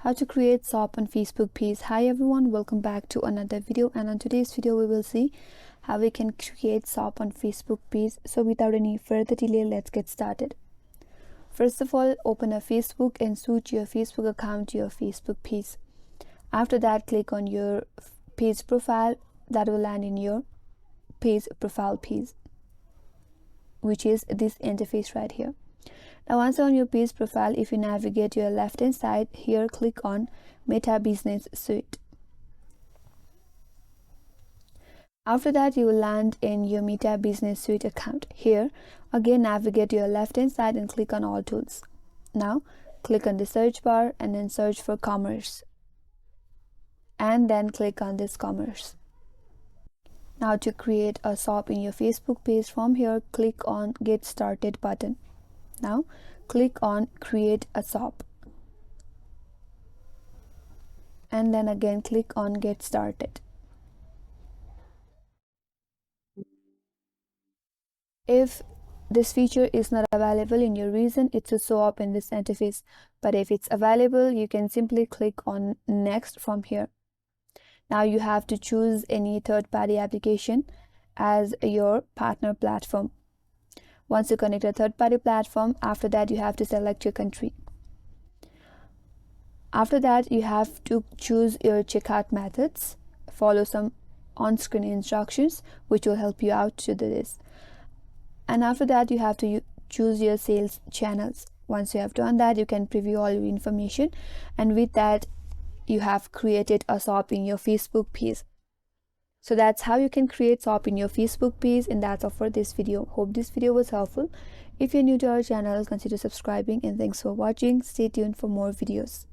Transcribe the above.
How to create shop on Facebook page. Hi everyone, welcome back to another video, and on today's video we will see how we can create shop on Facebook page. So without any further delay, let's get started. First of all, open a Facebook and switch your Facebook account to your Facebook page. After that, click on your page profile. That will land in your page profile page, which is this interface right here. Now once on your page profile, if you navigate to your left hand side, here click on Meta Business Suite. After that, you will land in your Meta Business Suite account. Here again, navigate to your left hand side and click on All Tools. Now click on the search bar and then search for commerce, and then click on this commerce. Now to create a shop in your Facebook page, from here click on Get Started button. Now click on Create a Shop, and then again click on Get Started. If this feature is not available in your region, it will show up in this interface, but if it's available, you can simply click on Next from here. Now you have to choose any third-party application as your partner platform. Once you connect a third-party platform, after that you have to select your country. After that, you have to choose your checkout methods, follow some on-screen instructions which will help you out to do this. And after that, you have to choose your sales channels. Once you have done that, you can preview all your information, and with that you have created a shop in your Facebook page. So that's how you can create shop in your Facebook page, and that's all for this video. Hope this video was helpful. If you're new to our channel, consider subscribing, and thanks for watching. Stay tuned for more videos.